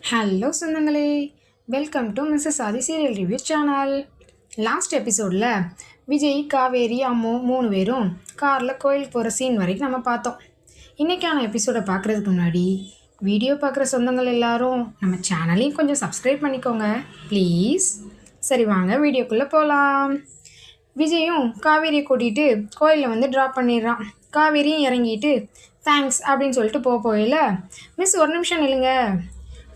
Hello சொந்தங்களே, welcome to Mrs Aadhi serial review channel. Last எபிசோடில் விஜய், காவேரி, அம்மு 3 பேரும் காரில் கோயிலுக்கு போகிற சீன் வரைக்கும் நம்ம பார்த்தோம். இன்றைக்கான எபிசோடை பார்க்குறதுக்கு முன்னாடி வீடியோ பார்க்குற சொந்தங்கள் எல்லாரும் நம்ம சேனலையும் கொஞ்சம் சப்ஸ்கிரைப் பண்ணிக்கோங்க ப்ளீஸ். சரி வாங்க வீடியோக்குள்ளே போகலாம். விஜயும் காவேரியை கூட்டிகிட்டு கோயிலில் வந்து ட்ராப் பண்ணிடுறான். காவேரியும் இறங்கிட்டு தேங்க்ஸ் அப்படின்னு சொல்லிட்டு போகல, மிஸ் ஒரு நிமிஷம் இல்லைங்க,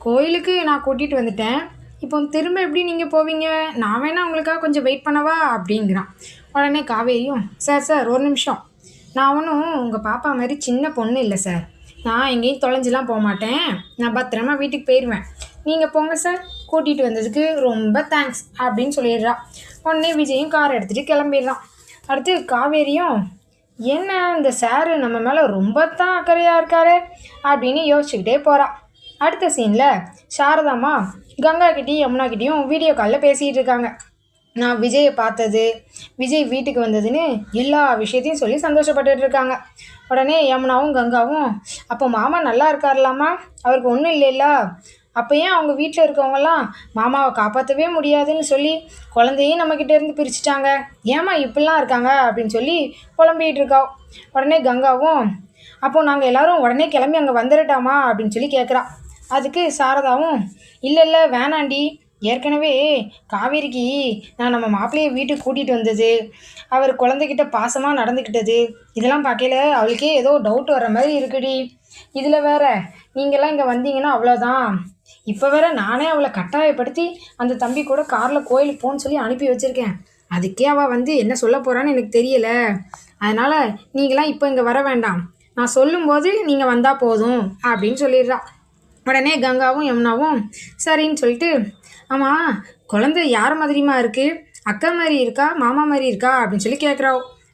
கோயிலுக்கு நான் கூட்டிகிட்டு வந்துட்டேன், இப்போ திரும்ப எப்படி நீங்கள் போவீங்க, நான் வேணா உங்களுக்காக கொஞ்சம் வெயிட் பண்ணவா அப்படிங்கிறான். உடனே காவேரியும் சார் ஒரு நிமிஷம், நான் ஒன்றும் உங்கள் பாப்பா மாதிரி சின்ன பொண்ணு இல்லை சார், நான் எங்கேயும் தொலைஞ்சிலாம் போக மாட்டேன், நான் பத்திரமா வீட்டுக்கு போயிடுவேன், நீங்கள் போங்க சார், கூட்டிகிட்டு வந்ததுக்கு ரொம்ப தேங்க்ஸ் அப்படின்னு சொல்லிடுறா. உடனே விஜயும் கார் எடுத்துகிட்டு கிளம்பிடுறான். அடுத்து காவேரியும் என்ன இந்த சாரு நம்ம மேலே ரொம்ப தான் அக்கறையாக இருக்காரு அப்படின்னு யோசிச்சுக்கிட்டே போகிறான். அடுத்த சீனில் சாரதாம்மா கங்கா கிட்டேயும் யமுனா கிட்டேயும் வீடியோ காலில் பேசிகிட்டு இருக்காங்க. நான் விஜயை பார்த்தது, விஜய் வீட்டுக்கு வந்ததுன்னு எல்லா விஷயத்தையும் சொல்லி சந்தோஷப்பட்டுட்டு இருக்காங்க. உடனே யமுனாவும் கங்காவும் அப்போ மாமா நல்லா இருக்கார்லாமா, அவருக்கு ஒன்றும் இல்லைல்ல, அப்போ ஏன் அவங்க வீட்டில் இருக்கவங்கலாம் மாமாவை காப்பாற்றவே முடியாதுன்னு சொல்லி குழந்தையும் நம்மக்கிட்ட இருந்து பிரிச்சுட்டாங்க, ஏமா இப்படிலாம் இருக்காங்க அப்படின்னு சொல்லி புலம்பிகிட்டு இருக்கா. உடனே கங்காவும் அப்போது நாங்கள் எல்லோரும் உடனே கிளம்பி அங்கே வந்துடட்டாமா அப்படின்னு சொல்லி கேட்குறா. அதுக்கு சாரதாவும் இல்லை வேணாண்டி, ஏற்கனவே காவேரிக்கு நான் நம்ம மாப்பிள்ளையை வீட்டுக்கு கூட்டிகிட்டு வந்தது, அவர் குழந்தைகிட்ட பாசமாக நடந்துக்கிட்டது, இதெல்லாம் பார்க்கல அவளுக்கே ஏதோ டவுட் வர்ற மாதிரி இருக்குடி, இதில் வேற நீங்கள்லாம் இங்கே வந்தீங்கன்னா அவ்வளோதான், இப்போ வேற நானே அவளை கட்டாயப்படுத்தி அந்த தம்பி கூட காரில் கோயிலுக்கு போன்னு சொல்லி அனுப்பி வச்சுருக்கேன், அதுக்கே அவள் வந்து என்ன சொல்ல போகிறான்னு எனக்கு தெரியலை, அதனால் நீங்களாம் இப்போ இங்கே வர வேண்டாம், நான் சொல்லும்போது நீங்கள் வந்தால் போதும் அப்படின்னு சொல்லிடுறா. உடனே கங்காவும் யமுனாவும் சரின்னு சொல்லிட்டு ஆமாம் குழந்தை யார் மாதிரிமா இருக்குது, அக்கா மாதிரி இருக்கா மாமா மாதிரி இருக்கா அப்படின்னு சொல்லி கேட்குறா.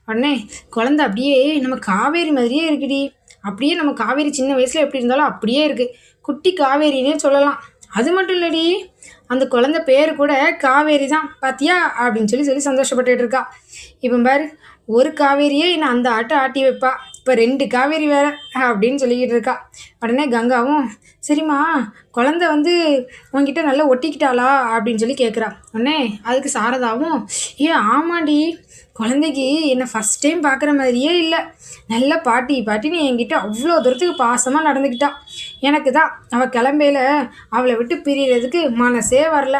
உடனே குழந்தை அப்படியே நம்ம காவேரி மாதிரியே இருக்குடி, அப்படியே நம்ம காவேரி சின்ன வயசில் எப்படி இருந்தாலும் அப்படியே இருக்குது, குட்டி காவேரின்னே சொல்லலாம், அது மட்டும் இல்லடி அந்த குழந்தை பேர் கூட காவேரி தான் பாத்தியா அப்படின்னு சொல்லி சந்தோஷப்பட்டுட்டு இருக்கா. இப்போ பாரு ஒரு காவேரியே இன்னும் அந்த ஆட்டி வைப்பா, இப்போ 2 காவேரி வேற அப்படின்னு சொல்லிக்கிட்டு இருக்கா. உடனே கங்காவும் சரிம்மா குழந்தை வந்து உங்ககிட்ட நல்லா ஒட்டிக்கிட்டாளா அப்படின்னு சொல்லி கேட்குறா. உடனே அதுக்கு சாரதாவும் ஆமாண்டி, குழந்தைக்கு என்னை ஃபஸ்ட் டைம் பார்க்குற மாதிரியே இல்லை, நல்லா பாட்டின்னு என்கிட்ட அவ்வளோ தூரத்துக்கு பாசமாக நடந்துக்கிட்டா, எனக்கு தான் அவள் கிளம்பையில் அவளை விட்டு பிரியறதுக்கு மனசே வரல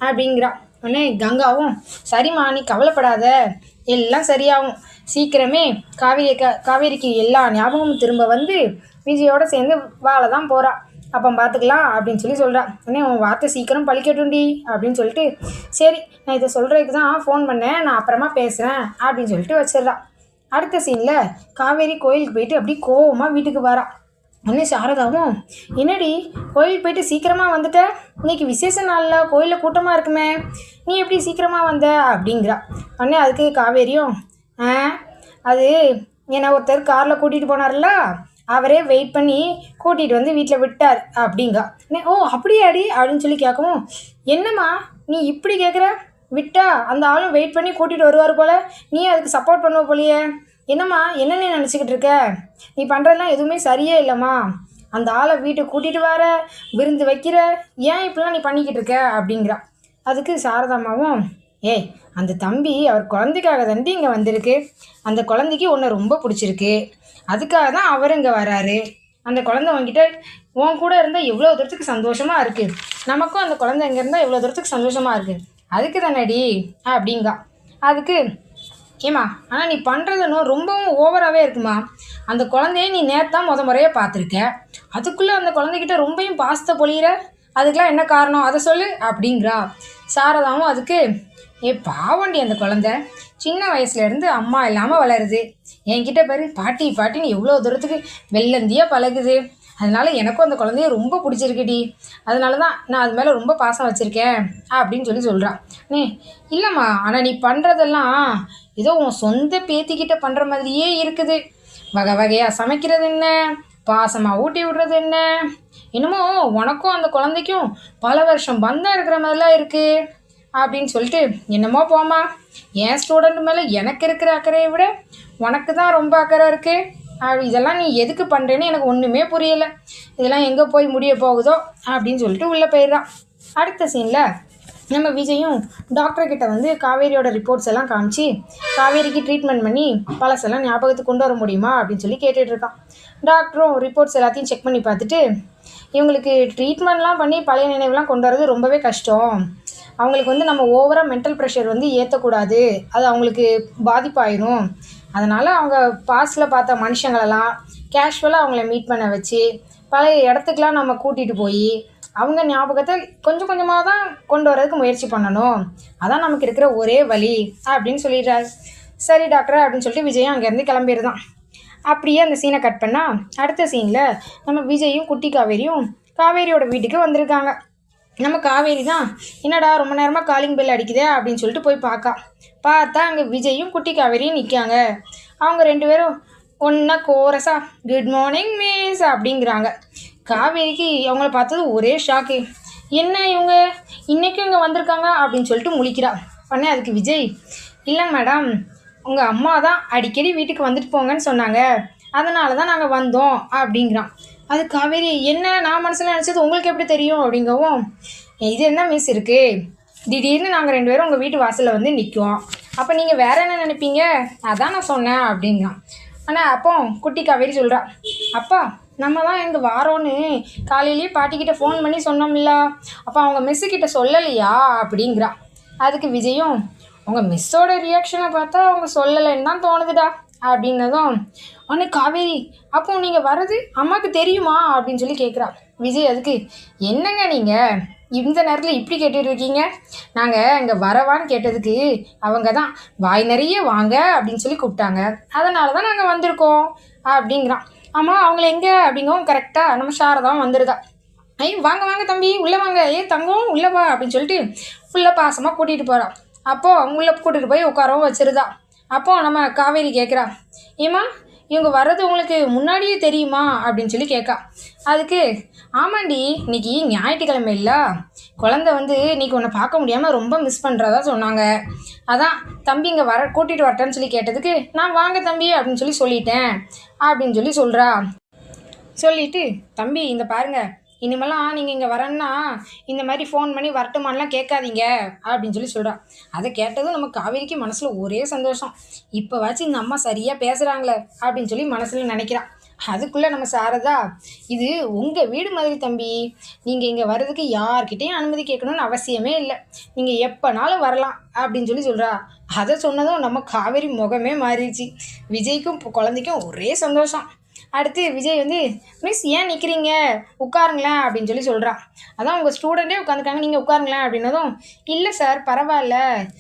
அப்படிங்கிறா. உடனே கங்காவும் சரிம்மா நீ கவலைப்படாத, எல்லாம் சரியாகும், சீக்கிரமே காவேரிக்கு எல்லா ஞாபகமும் திரும்ப வந்து விஜயோட சேர்ந்து வாழ தான் போகிறா, அப்போ பார்த்துக்கலாம் அப்படின்னு சொல்லி சொல்கிறா. உடனே உன் வார்த்தை சீக்கிரம் பழிக்கட்டும்டி அப்படின்னு சொல்லிட்டு சரி நான் இதை சொல்கிறதுக்கு தான் ஃபோன் பண்ணேன், நான் அப்புறமா பேசுகிறேன் அப்படின்னு சொல்லிட்டு வச்சிடுறா. அடுத்த சீனில் காவேரி கோயிலுக்கு போயிட்டு அப்படி கோவமாக வீட்டுக்கு வரா. உடனே சாரதாவும் என்னடி கோயிலுக்கு போயிட்டு சீக்கிரமாக வந்துட்ட, இன்னைக்கு விசேஷ நாளில் கோயிலில் கூட்டமாக இருக்குமே, நீ எப்படி சீக்கிரமாக வந்த அப்படிங்கிறா. உடனே அதுக்கு காவேரியும் அது என்னை ஒருத்தர் காரில் கூட்டிகிட்டு போனார்ல, அவரே வெயிட் பண்ணி கூட்டிகிட்டு வந்து வீட்டில் விட்டார் அப்படிங்கா. ஓ அப்படியாடி அப்படின்னு சொல்லி கேட்கவும் என்னம்மா நீ இப்படி கேட்குற, விட்டா அந்த ஆளும் வெயிட் பண்ணி கூட்டிகிட்டு வருவார் போல், நீ அதுக்கு சப்போர்ட் பண்ணுவ போலியே, என்னம்மா என்ன நீ நினச்சிக்கிட்டு இருக்க, நீ பண்ணுறதுலாம் எதுவுமே சரியே இல்லைம்மா, அந்த ஆளை வீட்டுக்கு கூட்டிகிட்டு வர விருந்து வைக்கிற, ஏன் இப்படிலாம் நீ பண்ணிக்கிட்டு இருக்க அப்படிங்கிறா. அதுக்கு சாரதாம்மாவும் அந்த தம்பி அவர் குழந்தைக்காக தாண்டி இங்கே வந்திருக்கு, அந்த குழந்தைக்கு உன்னை ரொம்ப பிடிச்சிருக்கு, அதுக்காக தான் அவர் இங்கே வராரு, அந்த குழந்தை உங்ககிட்ட உன் கூட இருந்தால் எவ்வளோ தூரத்துக்கு சந்தோஷமாக இருக்குது, நமக்கும் அந்த குழந்தை இங்கே இருந்தால் எவ்வளோ தூரத்துக்கு சந்தோஷமாக இருக்குது, அதுக்கு தானடி அப்படிங்கா. அதுக்கு ஆனால் நீ பண்ணுறது இன்னும் ரொம்பவும் ஓவராகவே இருக்குமா, அந்த குழந்தைய நீ நேற்று தான் முறையாக பார்த்துருக்க, அதுக்குள்ளே அந்த குழந்தைகிட்ட ரொம்பவும் பாசத்தை பொழியிற, அதுக்கெலாம் என்ன காரணம் அதை சொல்லு அப்படிங்கிறா. சாரதாவும் அதுக்கு பாவண்டி அந்த குழந்தை சின்ன வயசுலேருந்து அம்மா இல்லாமல் வளருது, என்கிட்ட பாரு பாட்டின்னு எவ்வளோ தூரத்துக்கு வெள்ளந்தியாக பழகுது, அதனால் எனக்கும் அந்த குழந்தைய ரொம்ப பிடிச்சிருக்குடி, அதனால தான் நான் அது மேலே ரொம்ப பாசம் வச்சுருக்கேன் அப்படின்னு சொல்கிறான். இல்லைம்மா ஆனால் நீ பண்ணுறதெல்லாம் ஏதோ உன் சொந்த பேத்திக்கிட்ட பண்ணுற மாதிரியே இருக்குது, வகை வகையாக சமைக்கிறது என்ன, பாசமாக ஊட்டி விடுறது என்ன, என்னமோ உனக்கும் அந்த குழந்தைக்கும் பல வருஷம் பந்தம் இருக்கிற மாதிரிலாம் இருக்குது அப்படின்னு சொல்லிட்டு என்னமோ போமா, என் ஸ்டூடெண்ட் மேலே எனக்கு இருக்கிற அக்கறையை விட உனக்கு தான் ரொம்ப அக்கறை இருக்குது இதெல்லாம் நீ எதுக்கு பண்ணுறேன்னு எனக்கு ஒன்றுமே புரியலை, இதெல்லாம் எங்கே போய் முடிய போகுதோ அப்படின்னு சொல்லிட்டு உள்ளே போயிடுறான். அடுத்த சீனில் நம்ம விஜயும் டாக்டர்கிட்ட வந்து காவேரியோட ரிப்போர்ட்ஸ் எல்லாம் காமிச்சு காவேரிக்கு ட்ரீட்மெண்ட் பண்ணி பழசெல்லாம் ஞாபகத்துக்கு கொண்டு வர முடியுமா அப்படின்னு சொல்லி கேட்டுட்ருக்கான். டாக்டரும் ரிப்போர்ட்ஸ் எல்லாத்தையும் செக் பண்ணி பார்த்துட்டு இவங்களுக்கு ட்ரீட்மெண்ட்லாம் பண்ணி பழைய நினைவுலாம் கொண்டு வரது ரொம்பவே கஷ்டம், அவங்களுக்கு வந்து நம்ம ஓவராக மென்டல் ப்ரெஷர் வந்து ஏற்றக்கூடாது, அது அவங்களுக்கு பாதிப்பாயிரும், அதனால் அவங்க பாஸ்டில் பார்த்த மனுஷங்களெல்லாம் கேஷுவலாக அவங்கள மீட் பண்ண வச்சு பழைய இடத்துக்கெலாம் நம்ம கூட்டிகிட்டு போய் அவங்க ஞாபகத்தை கொஞ்சம் கொஞ்சமாக தான் கொண்டு வரதுக்கு முயற்சி பண்ணணும், அதான் நமக்கு இருக்கிற ஒரே வழி அப்படின்னு சொல்லிடுறாரு. சரி டாக்டர் அப்படின்னு சொல்லிட்டு விஜயும் அங்கேருந்து கிளம்பிடுதான். அப்படியே அந்த சீனை கட் பண்ணால் அடுத்த சீனில் நம்ம விஜயும் குட்டி காவேரியும் காவேரியோட வீட்டுக்கு வந்திருக்காங்க. நம்ம காவேரி தான் என்னடா ரொம்ப நேரமாக காலிங் பெல் அடிக்குதே அப்படின்னு சொல்லிட்டு போய் பார்த்தா அங்கே விஜயும் குட்டி காவேரியும் நிற்காங்க. அவங்க 2 பேரும் ஒன்றா கோரஸா குட் மார்னிங் மிஸ் அப்படிங்கிறாங்க. காவேரிக்கு அவங்கள பார்த்தது ஒரே ஷாக்கு, என்ன இவங்க இன்றைக்கும் இங்கே வந்திருக்காங்க அப்படின்னு சொல்லிட்டு முழிக்கிறா. உடனே அதுக்கு விஜய், இல்லைங்க மேடம், உங்கள் அம்மா தான் அடிக்கடி வீட்டுக்கு வந்துட்டு போங்கன்னு சொன்னாங்க, அதனால தான் நாங்கள் வந்தோம் அப்படிங்கிறான். அது காவேரி, என்ன நான் மனசில் நினச்சது உங்களுக்கு எப்படி தெரியும் அப்படிங்கவும், இது என்ன மிஸ் இருக்குது, திடீர்னு நாங்கள் 2 பேரும் உங்கள் வீட்டு வாசலில் வந்து நிற்குவோம், அப்போ நீங்கள் வேறு என்ன நினைப்பீங்க, அதான் நான் சொன்னேன் அப்படிங்கிறான். ஆனால் அப்போ குட்டி காவேரி சொல்கிறா, அப்பா நம்ம தான் இங்கே வாரோன்னு காலையிலேயே பாட்டிக்கிட்ட ஃபோன் பண்ணி சொன்னோம்ல, அப்போ அவங்க மிஸ்ஸுக்கிட்ட சொல்லலையா அப்படிங்கிறா. அதுக்கு விஜயும், உங்கள் மிஸ்ஸோட ரியாக்ஷனை பார்த்தா அவங்க சொல்லலைன்னு தான் தோணுதுடா அப்படின்னதும் உடனே காவேரி, அப்போ நீங்கள் வர்றது அம்மாவுக்கு தெரியுமா அப்படின்னு சொல்லி கேட்குறா. விஜய் அதுக்கு, என்னங்க நீங்கள் இந்த நேரத்தில் இப்படி கேட்டுட்ருக்கீங்க, நாங்கள் இங்கே வரவான்னு கேட்டதுக்கு அவங்க தான் வாய் நிறைய வாங்க அப்படின்னு சொல்லி கூப்பிட்டாங்க, அதனால தான் நாங்கள் வந்திருக்கோம் அப்படிங்கிறான். ஆமாம் அவங்கள எங்கே அப்படிங்கவும் கரெக்டாக நம்ம சாரதாவும் வந்துருதா. வாங்க வாங்க தம்பி உள்ளே வாங்க, தங்கம் உள்ளே வா அப்படின்னு சொல்லிட்டு ஃபுல்லாக பாசமாக கூட்டிகிட்டு போகிறான். அப்போது உள்ளே கூட்டிகிட்டு போய் உட்காரவும் வச்சிருதா. அப்போது நம்ம காவேரி கேட்குறா, ஏம்மா இவங்க வர்றது உங்களுக்கு முன்னாடியே தெரியுமா அப்படின்னு சொல்லி கேட்கா. அதுக்கு, ஆமாண்டி இன்னைக்கு ஞாயிற்றுக்கிழமை இல்லை, குழந்த வந்து இன்றைக்கி உன்னை பார்க்க முடியாமல் ரொம்ப மிஸ் பண்ணுறதா சொன்னாங்க, அதான் தம்பி இங்கே கூட்டிகிட்டு வரட்டேன்னு சொல்லி கேட்டதுக்கு நான் வாங்க தம்பி அப்படின்னு சொல்லிட்டேன் அப்படின்னு சொல்கிறா. சொல்லிவிட்டு, தம்பி இந்த பாருங்கள், இனிமேலாம் நீங்கள் இங்கே வரேன்னா இந்த மாதிரி ஃபோன் பண்ணி வரட்டுமான்லாம் கேட்காதீங்க அப்படின்னு சொல்கிறா. அதை கேட்டதும் நம்ம காவேரிக்கு மனசில் ஒரே சந்தோஷம், இப்போவாச்சும் இந்த அம்மா சரியாக பேசுகிறாங்களே அப்படின்னு சொல்லி மனசில் நினைக்கிறான். அதுக்குள்ளே நம்ம சாரதா, இது உங்கள் வீடு மாதிரி தம்பி, நீங்கள் இங்கே வர்றதுக்கு யார்கிட்டையும் அனுமதி கேட்கணும்னு அவசியமே இல்லை, நீங்கள் எப்போனாலும் வரலாம் அப்படின்னு சொல்கிறா. அதை சொன்னதும் நம்ம காவேரி முகமே மாறிடுச்சு. விஜய்க்கும் குழந்தைக்கும் ஒரே சந்தோஷம். அடுத்து விஜய் வந்து, மிஸ் ஏன் நிற்கிறீங்க, உட்காருங்களேன் அப்படின்னு சொல்கிறான். அதான் உங்கள் ஸ்டூடெண்ட்டே உட்காந்துருக்காங்க, நீங்கள் உட்காருங்களேன் அப்படின்னதும், இல்லை சார் பரவாயில்ல,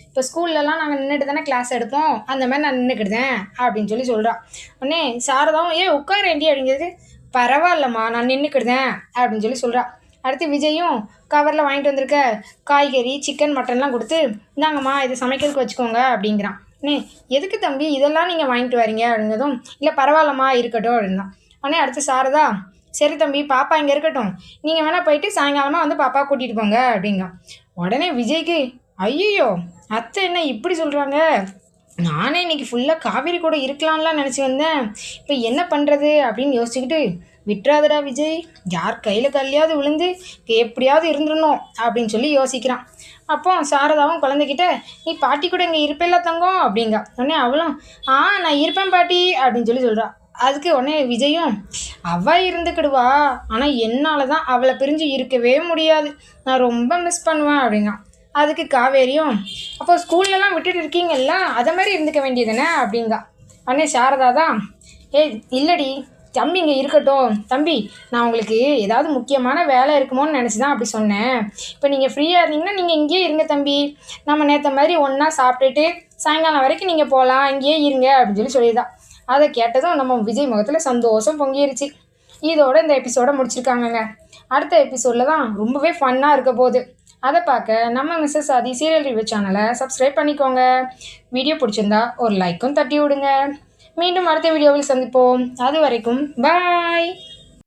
இப்போ ஸ்கூல்லலாம் நாங்கள் நின்றுட்டு தானே கிளாஸ் எடுப்போம், அந்த மாதிரி நான் நின்றுக்கிட்டேன் அப்படின்னு சொல்கிறான். உடனே சாரதாவும், உட்காரேண்டி அப்படிங்கிறது, பரவாயில்லம்மா நான் நின்றுக்கிட்டேன் அப்படின்னு சொல்கிறா. அடுத்து விஜயும் கவரில் வாங்கிட்டு வந்திருக்க காய்கறி சிக்கன் மட்டன்லாம் கொடுத்து, இந்தாங்கம்மா இதை சமைக்கிறதுக்கு வச்சுக்கோங்க அப்படிங்கிறான். எதுக்கு தம்பி இதெல்லாம் நீங்கள் வாங்கிட்டு வரீங்க அப்படிங்கிறதும், இல்லை பரவாயில்லம்மா இருக்கட்டும் அப்படின்னா. உடனே அடுத்து சாரதா, சரி தம்பி பாப்பா இங்கே இருக்கட்டும், நீங்கள் வேணால் போயிட்டு சாயங்காலமாக வந்து பாப்பா கூட்டிகிட்டு போங்க அப்படிங்க. உடனே விஜய்க்கு, ஐயோ அத்தை என்ன இப்படி சொல்கிறாங்க, நானே இன்றைக்கி ஃபுல்லாக காவேரி கூட இருக்கலாம்லாம் நினச்சி வந்தேன், இப்போ என்ன பண்ணுறது அப்படின்னு யோசிச்சுக்கிட்டு, விட்டுறாதடா விஜய், யார் கையில் கல்லையாவது விழுந்து எப்படியாவது இருந்துடணும் அப்படின்னு யோசிக்கிறான். அப்போ சாரதாவும் குழந்தைகிட்ட, நீ பாட்டி கூட இங்கே இருப்பேல்ல தங்கம் அப்படிங்க. உடனே அவளும், நான் இருப்பேன் பாட்டி அப்படின்னு சொல்கிறா. அதுக்கு உடனே விஜயும், அவள் இருந்துக்கிடுவா, ஆனால் என்னால் தான் அவளை பிரிஞ்சு இருக்கவே முடியாது, நான் ரொம்ப மிஸ் பண்ணுவேன் அப்படிங்க. அதுக்கு காவேரியும், அப்போ ஸ்கூல்லலாம் விட்டுட்டு இருக்கீங்கல்ல, அதை மாதிரி இருந்துக்க வேண்டியதுதானே அப்படிங்க. உடனே சாரதா தான், இல்லடி தம்பி இங்கே இருக்கட்டும் தம்பி, நான் உங்களுக்கு ஏதாவது முக்கியமான வேலை இருக்குமோன்னு நினச்சி தான் அப்படி சொன்னேன், இப்போ நீங்கள் ஃப்ரீயாக இருந்தீங்கன்னா நீங்கள் இங்கேயே இருங்க தம்பி, நம்ம நேற்ற மாதிரி ஒன்றா சாப்பிட்டுட்டு சாயங்காலம் வரைக்கும் நீங்கள் போகலாம், இங்கேயே இருங்க அப்படின்னு சொல்லிதான். அதை கேட்டதும் நம்ம விஜய் முகத்தில் சந்தோஷம் பொங்கிருச்சு. இதோட இந்த எபிசோடை முடிச்சிருக்காங்கங்க. அடுத்த எபிசோடில் தான் ரொம்பவே ஃபன்னாக இருக்க போகுது. அதை பார்க்க நம்ம மிஸ்ஸஸ் ஆதி சீரியல் ரிவ்யூ சேனலை சப்ஸ்கிரைப் பண்ணிக்கோங்க. வீடியோ பிடிச்சிருந்தா ஒரு லைக்கும் தட்டி விடுங்க. மீண்டும் அடுத்த வீடியோவில் சந்திப்போம். அது வரைக்கும் பாய்.